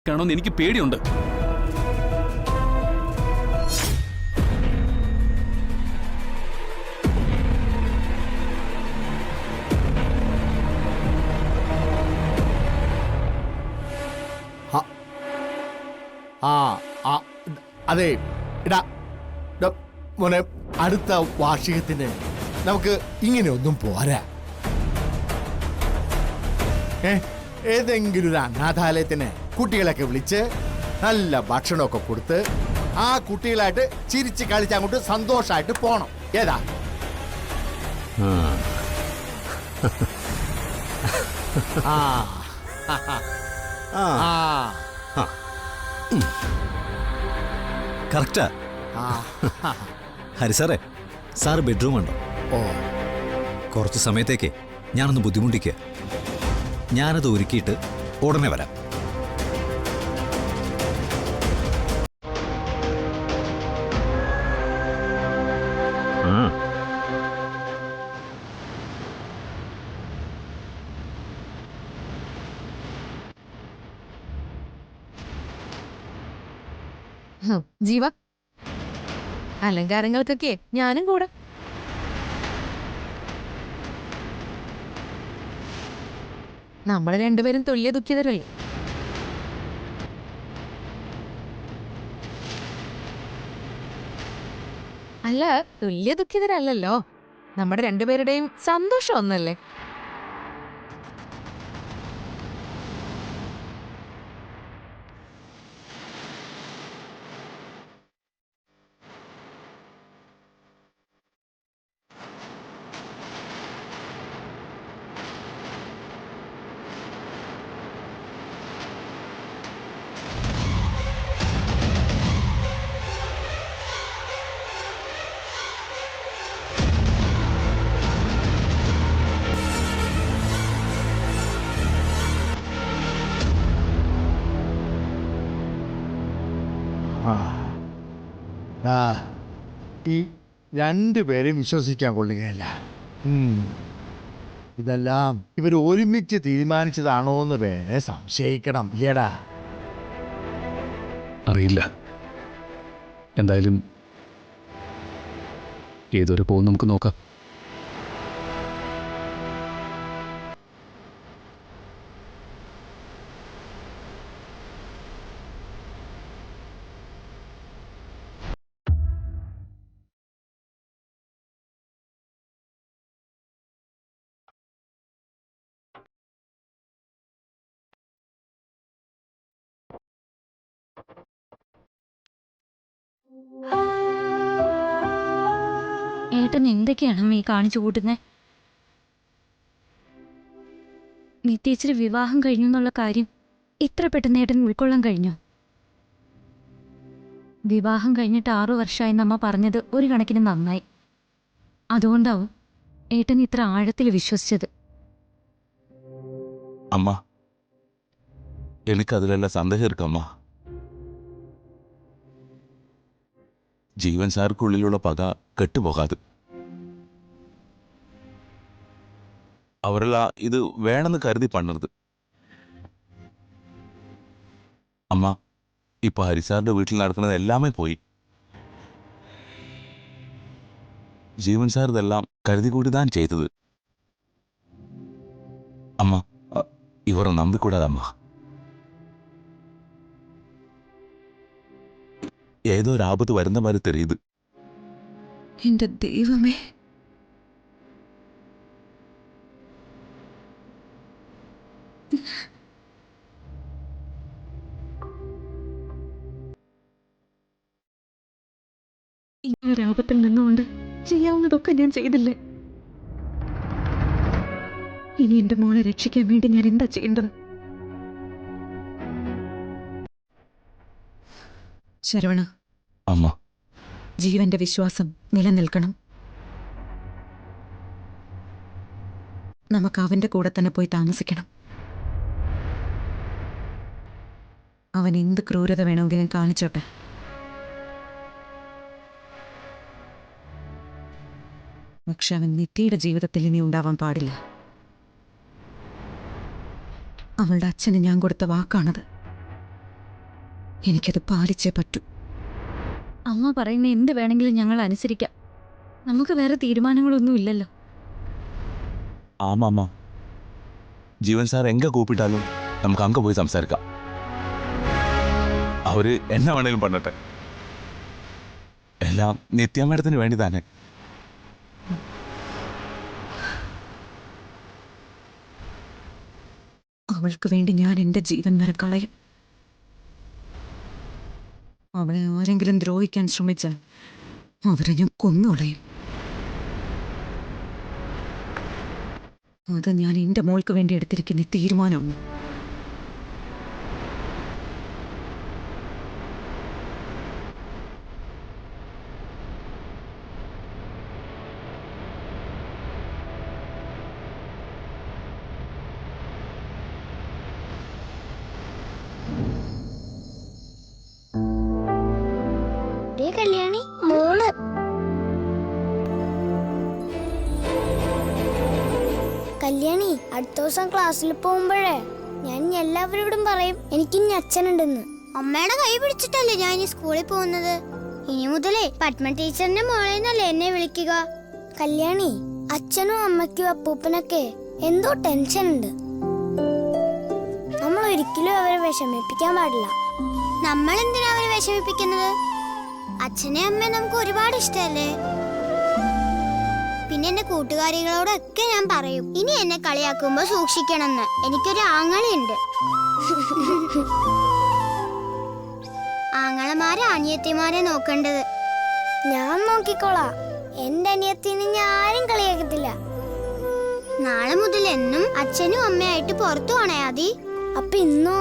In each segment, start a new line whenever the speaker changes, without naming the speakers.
കാണുമെന്ന് എനിക്ക് പേടിയുണ്ട്.
അതെ ഇടാ മോനെ, അടുത്ത വാർഷികത്തിന് നമുക്ക് ഇങ്ങനെയൊന്നും പോരാ. ഏതെങ്കിലും ഒരു അനാഥാലയത്തിന് കുട്ടികളൊക്കെ വിളിച്ച് നല്ല ഭക്ഷണമൊക്കെ കൊടുത്ത് ആ കുട്ടികളായിട്ട് ചിരിച്ച് കളിച്ച് അങ്ങോട്ട് സന്തോഷമായിട്ട് പോണം. ഏതാ?
കറക്റ്റാ. ഹരിസാറേ, സാറ് ബെഡ്റൂം ഉണ്ടോ?
ഓ,
കുറച്ച് സമയത്തേക്ക് ഞാനൊന്ന് ബുദ്ധിമുട്ടിക്കുക. ഞാനത് ഒരുക്കിയിട്ട് ഉടനെ വരാം.
ജീവ, അലങ്കാരങ്ങൾക്കൊക്കെ ഞാനും കൂടെ. നമ്മൾ രണ്ടുപേരും തുല്യ ദുഃഖിതരല്ലേ? അല്ല, തുല്യ ദുഃഖിതരല്ലല്ലോ. നമ്മുടെ രണ്ടുപേരുടെയും സന്തോഷം ഒന്നല്ലേ?
ഈ രണ്ടുപേരും വിശ്വസിക്കാൻ കൊള്ളുകയല്ല. ഇതെല്ലാം ഇവർ ഒരുമിച്ച് തീരുമാനിച്ചതാണോ എന്ന് വേറെ സംശയിക്കണം. ഏടാ,
അറിയില്ല. എന്തായാലും ഏതൊരു പോകും നമുക്ക് നോക്കാം.
ഏട്ടൻ എന്തൊക്കെയാണ് അമ്മ ഈ കാണിച്ചു കൂട്ടുന്നേ? നിത്യേച്ചിരി വിവാഹം കഴിഞ്ഞു എന്നുള്ള കാര്യം ഇത്ര പെട്ടെന്ന് ഏട്ടൻ ഉൾക്കൊള്ളാൻ കഴിഞ്ഞു? വിവാഹം കഴിഞ്ഞിട്ട് 6 വർഷമായി നമ്മ പറഞ്ഞത് ഒരു കണക്കിന് നന്നായി. അതുകൊണ്ടാവും ഏട്ടൻ ഇത്ര ആഴത്തിൽ വിശ്വസിച്ചത്.
അമ്മ, എനിക്കതിലെല്ലാം സന്ദേഹം ഇരിക്കമ്മ. ജീവൻ സാർക്കുള്ളിലുള്ള പക കെട്ടുപോകാതെ അവരെല്ലാം ഇത് വേണമെന്ന് കരുതി പണ്ണരുത് അമ്മ. ഇപ്പൊ ഹരിസാറിന്റെ വീട്ടിൽ നടക്കുന്നത് എല്ലാമേ പോയി. ജീവൻ സാർ ഇതെല്ലാം കരുതി കൂടി താൻ ചെയ്തത്. അമ്മ, ഇവരെ നമ്പിക്കൂടാതെ അമ്മ. ഏതോ ഒരു ആപത്ത് വരുന്ന മാതിരി തെരയുത്.
എന്റെ ദൈവമേ,
ഇങ്ങനൊരാപത്തിൽ നിന്നുകൊണ്ട് ചെയ്യാവുന്നതൊക്കെ ഞാൻ ചെയ്തില്ലേ? ഇനി എന്റെ മോളെ രക്ഷിക്കാൻ വേണ്ടി ഞാൻ എന്താ ചെയ്യേണ്ടത്?
ശരവണ,
അമ്മ,
ജീവന്റെ വിശ്വാസം നിലനിൽക്കണം. നമുക്ക് അവന്റെ കൂടെ തന്നെ പോയി താമസിക്കണം. അവൻ എന്ത് ക്രൂരത വേണമെങ്കിലും കാണിച്ചോട്ടെ. പക്ഷെ അവൻ നിത്യയുടെ ജീവിതത്തിൽ ഇനി ഉണ്ടാവാൻ പാടില്ല. അവളുടെ അച്ഛന് ഞാൻ കൊടുത്ത വാക്കാണത്. എനിക്കത് പാലിച്ചേ പറ്റൂ.
അമ്മ പറയുന്ന എന്ത് വേണമെങ്കിലും ഞങ്ങൾ അനുസരിക്കാം. നമുക്ക് വേറെ തീരുമാനങ്ങളൊന്നും ഇല്ലല്ലോ.
ஆமா அம்மா, ஜீவன் சார் எங்க கூப்பிட்டாலும் நமக்கு அங்க போய் സംസാരിക്കാം. അവര് എന്നെ വേണേലും பண்ணട്ടെ. എല്ലാം നിത്യാമേടത്തിന് വേണ്ടി തന്നെ.
അവൾക്ക് വേണ്ടി ഞാൻ എൻ്റെ ജീവൻ വരെ കളയും. അവളെ ആരെങ്കിലും ദ്രോഹിക്കാൻ ശ്രമിച്ചാൽ അവരെ ഞാൻ കൊന്നുകളയും. അത് ഞാൻ എൻ്റെ മോൾക്ക് വേണ്ടി എടുത്തിരിക്കുന്ന തീരുമാനമാണ്.
കല്യാണി മോള് കല്യാണി അടുത്ത ദിവസം ക്ലാസ്സിൽ പോകുമ്പോഴേ ഞാൻ എല്ലാവരോടും പറയും എനിക്ക് ഇനി അച്ഛനുണ്ടെന്ന്. അമ്മയുടെ കൈ പിടിച്ചിട്ടല്ലേ ഞാൻ ഈ സ്കൂളിൽ പോകുന്നത്. ഇനി മുതലേ പത്മ ടീച്ചറിന്റെ മോളെന്നല്ലേ എന്നെ വിളിക്കുക. കല്യാണി, അച്ഛനും അമ്മയ്ക്കും അപ്പൂപ്പനൊക്കെ എന്തോ ടെൻഷൻ ഉണ്ട്. നമ്മൾ ഒരിക്കലും അവരെ വിഷമിപ്പിക്കാൻ പാടില്ല. നമ്മൾ എന്തിനാ അവരെ വിഷമിപ്പിക്കുന്നത്? അച്ഛനെ അമ്മയെ നമുക്ക് ഒരുപാട് ഇഷ്ടമല്ലേ. പിന്നെ എന്റെ കൂട്ടുകാരികളോടൊക്കെ ഞാൻ പറയും ഇനി എന്നെ കളിയാക്കുമ്പോ സൂക്ഷിക്കണമെന്ന്. എനിക്കൊരു ആങ്ങളയുണ്ട്. ആങ്ങളമാരെ അനിയത്തിമാരെ നോക്കേണ്ടത്. ഞാൻ നോക്കിക്കോളാം. എന്റെ അനിയത്തിനെ ഞാൻ ആരും കളിയാക്കത്തില്ല. നാളെ മുതൽ എന്നും അച്ഛനും അമ്മയായിട്ട് പുറത്തു പോണേ ആദി. അപ്പൊ ഇന്നോ?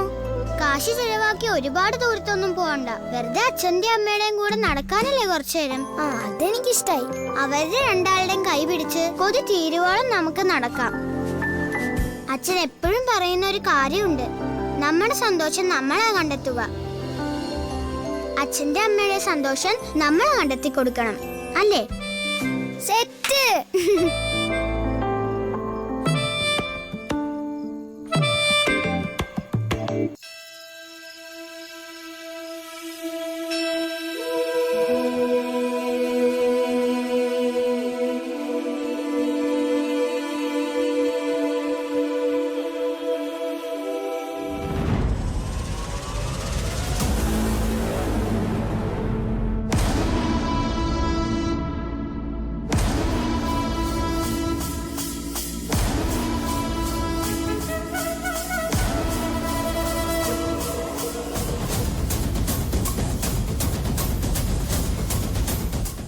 കാശ് ചെലവാക്കി ഒരുപാട് ദൂരത്തൊന്നും പോകണ്ട. വെറുതെ അച്ഛന്റെ അമ്മയുടെയും കൂടെ നടക്കാനല്ലേ കുറച്ചു നേരം. അതെനിക്കിഷ്ടായി. അവരുടെ രണ്ടാളുടെയും കൈ പിടിച്ച് കൊതി തീരുവോളം നമുക്ക് നടക്കാം. അച്ഛൻ എപ്പോഴും പറയുന്ന ഒരു കാര്യമുണ്ട്, നമ്മുടെ സന്തോഷം നമ്മളെ കണ്ടെത്തുക. അച്ഛന്റെ അമ്മയുടെ സന്തോഷം നമ്മളെ കണ്ടെത്തി കൊടുക്കണം, അല്ലേ? സെറ്റ്.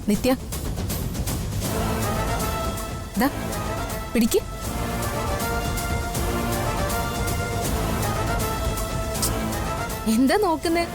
നിത്യ, ദാ പിടിക്ക്. എന്താ നോക്കുന്നേ?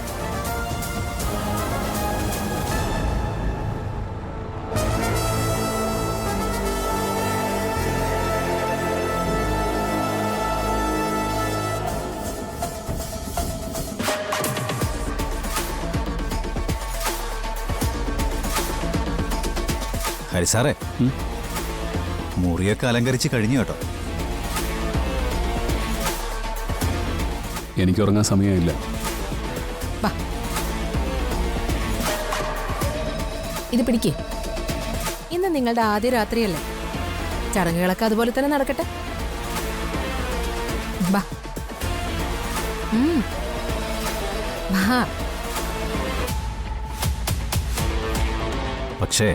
ഹരിസാറേ, മുറിയൊക്കെ അലങ്കരിച്ച് കഴിഞ്ഞു കേട്ടോ.
എനിക്ക് ഉറങ്ങാൻ സമയമില്ല.
വാ, ഇത് പിടിക്കേ. ഇന്ന് നിങ്ങളുടെ ആദ്യ രാത്രിയല്ലേ, ചടങ്ങുകളൊക്കെ അതുപോലെ തന്നെ നടക്കട്ടെ. വാ. വാ.
പക്ഷേ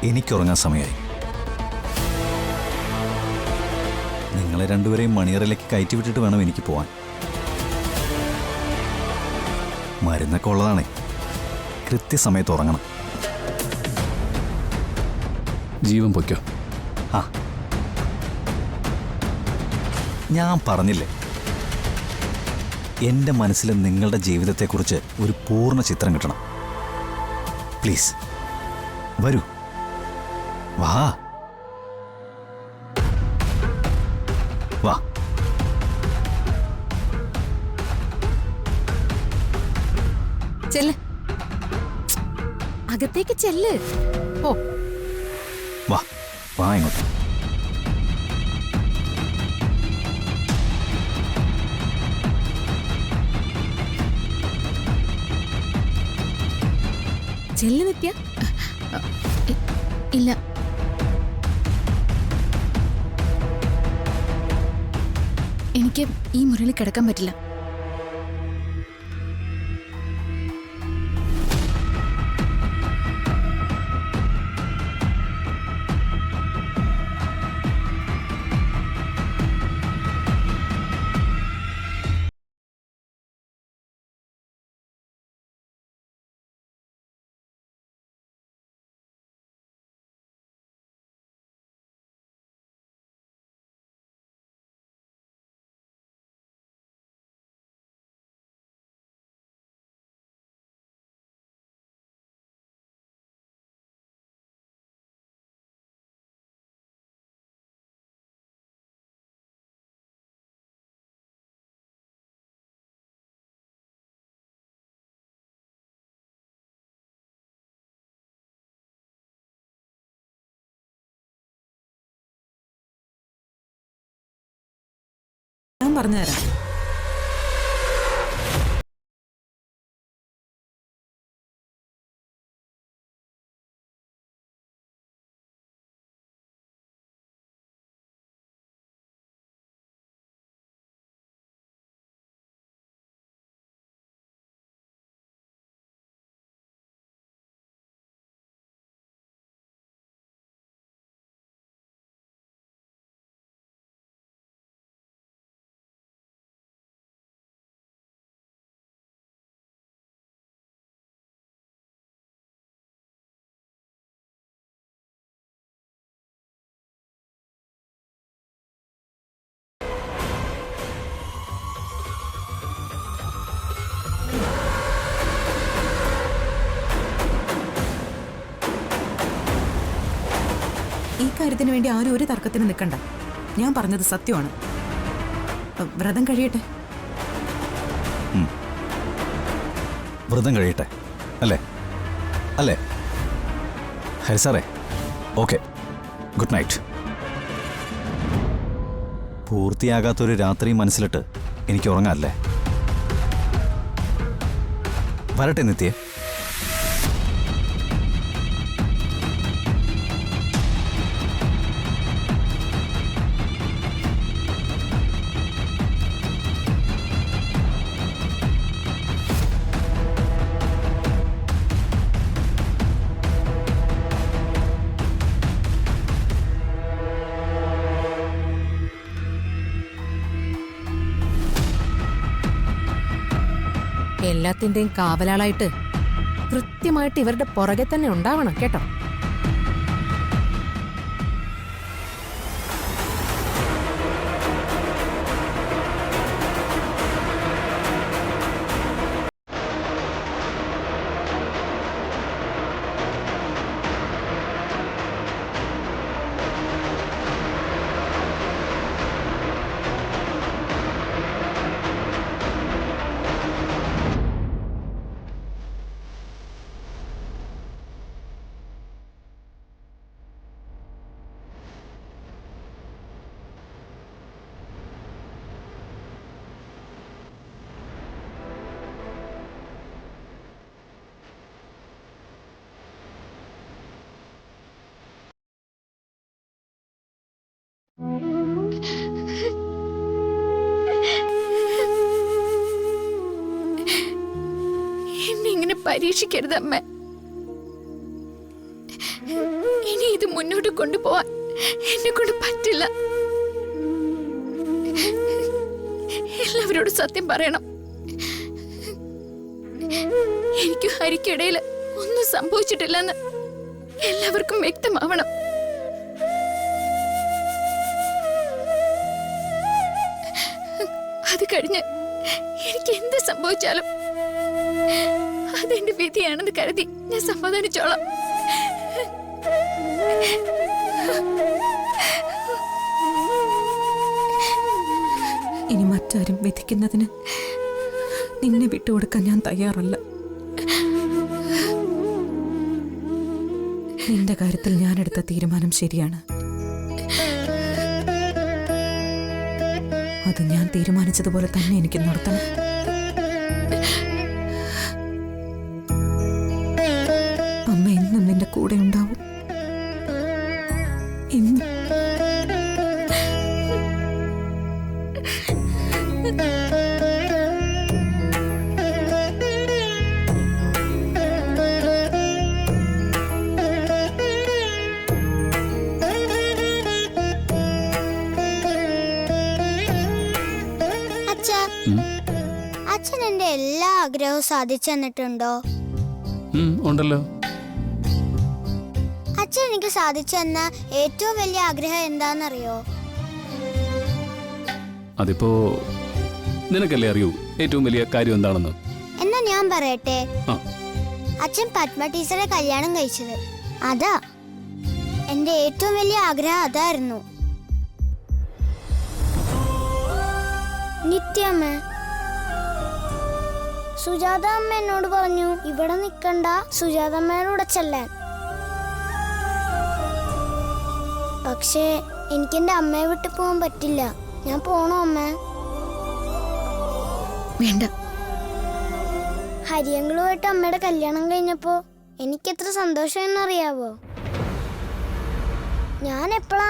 എനിക്കുറങ്ങാൻ സമയമായി. നിങ്ങളെ രണ്ടുപേരെയും മണിയറയിലേക്ക് കയറ്റി വിട്ടിട്ട് വേണം എനിക്ക് പോവാൻ. മരുന്നൊക്കെ ഉള്ളതാണേ, കൃത്യസമയത്ത് ഉറങ്ങണം.
ജീവൻ പൊയ്ക്കോ.
ആ, ഞാൻ പറഞ്ഞില്ലേ, എൻ്റെ മനസ്സിൽ നിങ്ങളുടെ ജീവിതത്തെക്കുറിച്ച് ഒരു പൂർണ്ണ ചിത്രം കിട്ടണം. പ്ലീസ് വരൂ, വാ വാ.
ചെല്ല്, അകത്തേക്ക് ചെല്ല്. ഓ,
വാ വാ ഇങ്ങോട്ട്.
ചെല്ല് നിത്യ.
ഇല്ല, എനിക്ക് ഈ മുറിയിൽ കിടക്കാൻ പറ്റില്ല.
ഞാൻ പറഞ്ഞുതരാം. ഈ കാര്യത്തിന് വേണ്ടി ആരും ഒരു തർക്കത്തിന് നിൽക്കണ്ട. ഞാൻ പറഞ്ഞത് സത്യമാണ്. വ്രതം കഴിയട്ടെ.
വ്രതം കഴിയട്ടെ അല്ലേ? അല്ലേ ഹരിസാറേ? Okay, good night. പൂർത്തിയാകാത്തൊരു രാത്രി മനസ്സിലിട്ട് എനിക്ക് ഉറങ്ങാല്ലേ? വരട്ടെ നിത്യേ.
എല്ലാത്തിന്റെയും കാവലാളായിട്ട് കൃത്യമായിട്ട് ഇവരുടെ പുറകെ തന്നെ ഉണ്ടാവണം കേട്ടോ.
എന്നെ ഇങ്ങനെ പരീക്ഷിക്കരുത് അമ്മ. ഇനി ഇത് മുന്നോട്ട് കൊണ്ടുപോവാൻ എന്നെ കൊണ്ട് പറ്റില്ല. എല്ലാവരോടും സത്യം പറയണം. എനിക്കും ഹരിക്കിടയിൽ ഒന്നും സംഭവിച്ചിട്ടില്ലെന്ന് എല്ലാവർക്കും വ്യക്തമാവണം. അത് കഴിഞ്ഞ് എനിക്ക് എന്ത് സംഭവിച്ചാലും അതെന്റെ വിധിയാണെന്ന് കരുതി ഞാൻ സമാധാനിച്ചോളാം.
ഇനി മറ്റാരും വിധിക്കുന്നതിന് നിന്നെ വിട്ടുകൊടുക്കാൻ ഞാൻ തയ്യാറല്ല. നിന്റെ കാര്യത്തിൽ ഞാനെടുത്ത തീരുമാനം ശരിയാണ്. അത് ഞാൻ തീരുമാനിച്ചതുപോലെ തന്നെ എനിക്ക് നടത്തണം. കൂടെ ഉണ്ടാവും. എന്നും.
അച്ഛൻ എന്റെ എല്ലാ ആഗ്രഹവും സാധിച്ചു തന്നിട്ടുണ്ടോ?
ഉണ്ടല്ലോ.
അച്ഛൻ എനിക്ക് സാധിച്ചു തന്ന ഏറ്റവും വലിയ ആഗ്രഹം എന്താണെന്നറിയോ?
അതിപ്പോ നിനക്കല്ലേ അറിയൂ ഏറ്റവും വലിയ കാര്യം എന്താണെന്ന്.
എന്നാ ഞാൻ പറയട്ടെ.
ആ.
അച്ഛൻ പത്മ ടീച്ചറെ കല്യാണം കഴിച്ചത്. അതാ എന്റെ ഏറ്റവും വലിയ ആഗ്രഹം. അതായിരുന്നു. നിത്യമ്മ, സുജാത അമ്മ എന്നോട് പറഞ്ഞു ഇവിടെ നിക്കണ്ട, സുജാത അമ്മയോട് ചെല്ലാൻ. പക്ഷേ എനിക്കെന്റെ അമ്മയെ വിട്ടു പോകാൻ പറ്റില്ല. ഞാൻ പോണോ അമ്മ?
വേണ്ട.
ഹരിയങ്ങളുമായിട്ട് അമ്മയുടെ കല്യാണം കഴിഞ്ഞപ്പോ എനിക്ക് എത്ര സന്തോഷം എന്നറിയാവോ? ഞാൻ എപ്പോഴാ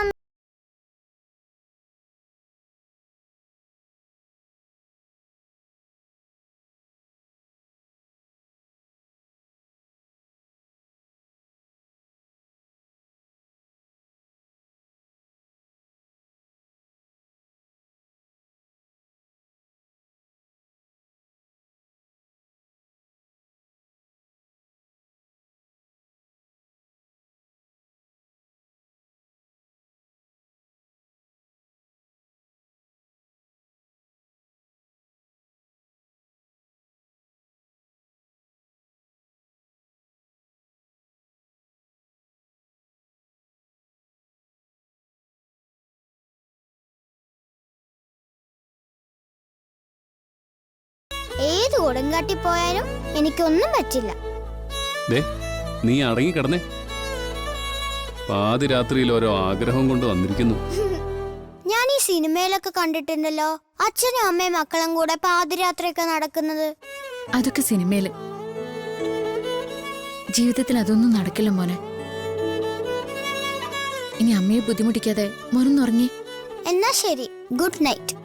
ഏത് കൊടുങ്കാട്ടി പോയാലും എനിക്കൊന്നും പറ്റില്ല.
നീ അടങ്ങി കിടന്നേ. പാതിരാത്രിയിൽ ഓരോ ആഗ്രഹം കൊണ്ട് വന്നിരിക്കുന്നു.
ഞാൻ ഈ സിനിമയിലൊക്കെ കണ്ടിട്ടുണ്ടല്ലോ, അച്ഛനും അമ്മയും മക്കളും കൂടെ പാതിരാത്രിയൊക്കെ നടക്കുന്നത്.
അതൊക്കെ സിനിമയില്. ജീവിതത്തിൽ അതൊന്നും നടക്കില്ല മോനെ. ഇനി അമ്മയെ ബുദ്ധിമുട്ടിക്കാതെ മോനൊന്നുറങ്ങി.
എന്നാ ശരി, ഗുഡ് നൈറ്റ്.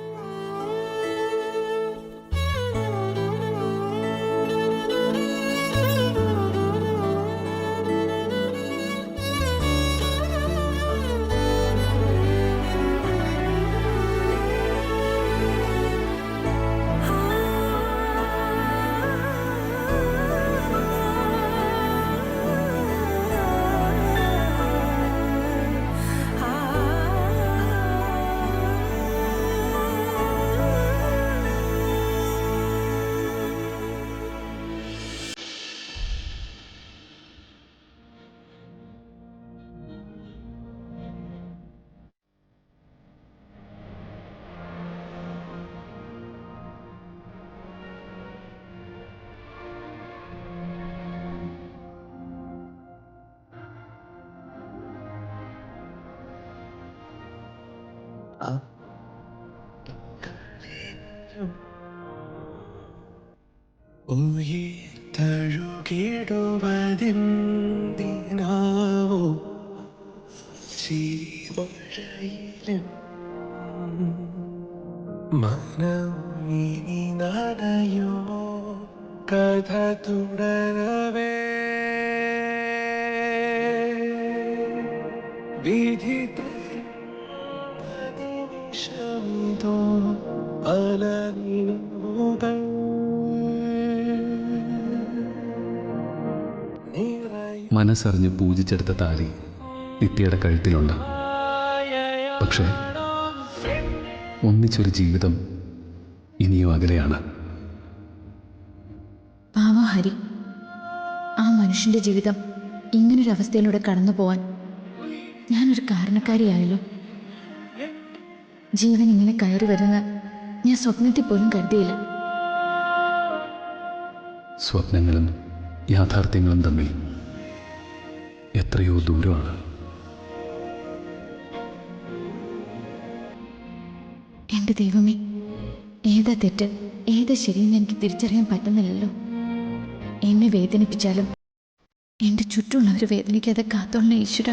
ഉയർത്തഴുകിടുവതിനാവോ ചിരിമഴയിലും മനമിനി നനയോ കഥ തുടരവേ വിധി നിമിഷമിതോ അലനിമുകൾ
മനസ്സറിഞ്ഞ് പൂജിച്ചെടുത്ത താലി നിത്യയുടെ കഴുത്തിലുണ്ട്. പക്ഷേ ഒന്നിച്ചൊരു ജീവിതം ഇനിയും അകലെയാണ്.
പാവ ഹരി, ആ മനുഷ്യന്റെ ജീവിതം ഇങ്ങനൊരവസ്ഥയിലൂടെ കടന്നു പോവാൻ ഞാനൊരു കാരണക്കാരിയായല്ലോ. ജീവൻ ഇങ്ങനെ കയറി വരുന്ന ഞാൻ സ്വപ്നത്തിൽ പോലും കരുതിയില്ല.
സ്വപ്നങ്ങളും യാഥാർത്ഥ്യങ്ങളും തമ്മിൽ എത്രയോ ദൂരമാണ്.
എൻ്റെ ദൈവമേ, ഏതാ തെറ്റ് ഏതാ ശരിയെന്ന് എനിക്ക് തിരിച്ചറിയാൻ പറ്റുന്നില്ലല്ലോ. എന്നെ വേദനിപ്പിച്ചാലും എൻ്റെ ചുറ്റുമുള്ളവർ വേദനിക്കാതെ കാത്തോളണ ഈശ്വര.